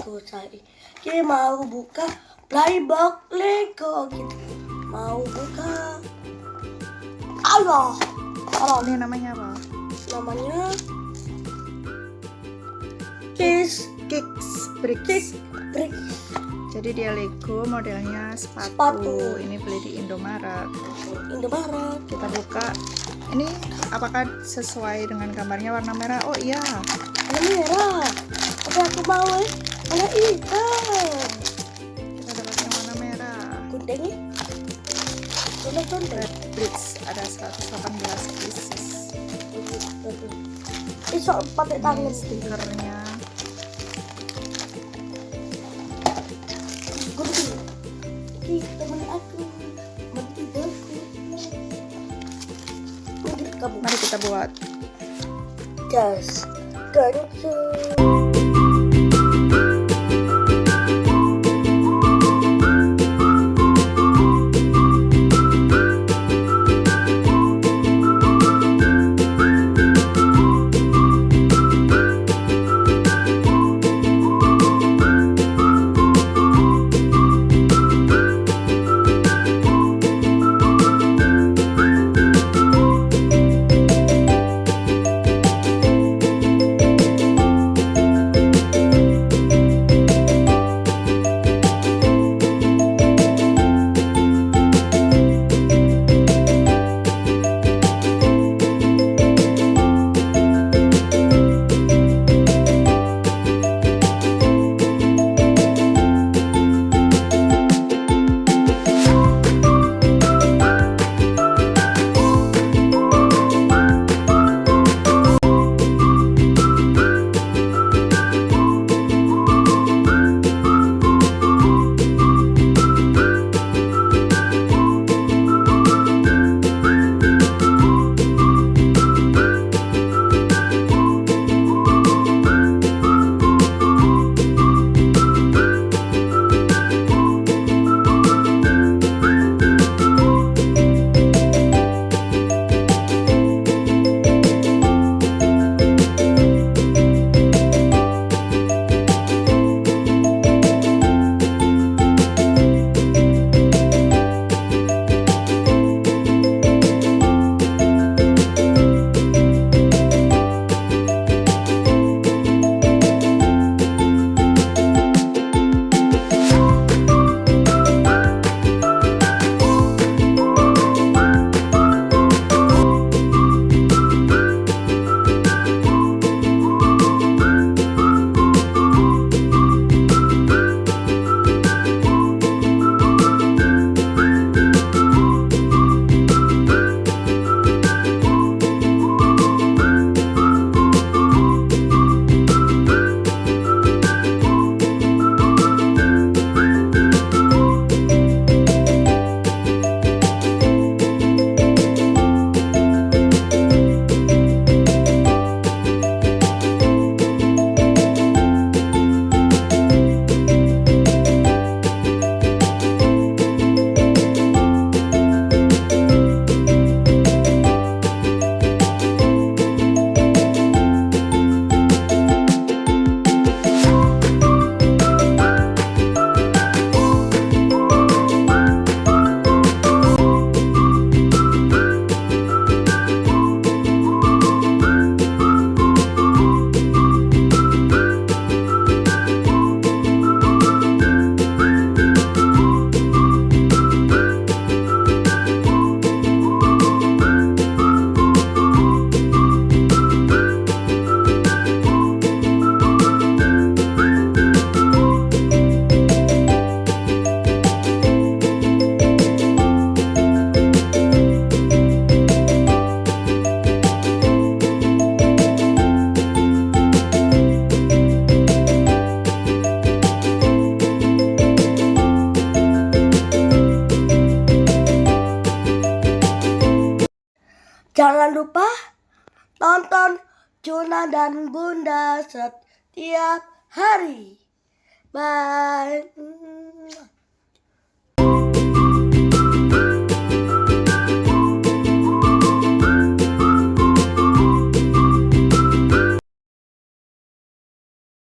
aku cari. Kita mau buka playbox Lego gitu. Mau buka. Allah. Ini namanya apa? Namanya Kicks Brix. Brix. Jadi dia Lego modelnya sepatu. Ini beli di Indomaret. Kita buka. Ini apakah sesuai dengan gambarnya warna merah? Oh iya. Warna merah. Tapi aku mau warna hitam. Kita dapat yang warna merah. Kuning. Kuning. Brix ada 118 pieces. Bisa pakai tangan. Stikernya. Ini teman aku. Mari kita buat. Gas. Kencang. Jangan lupa tonton Juna dan Bunda setiap hari. Bye.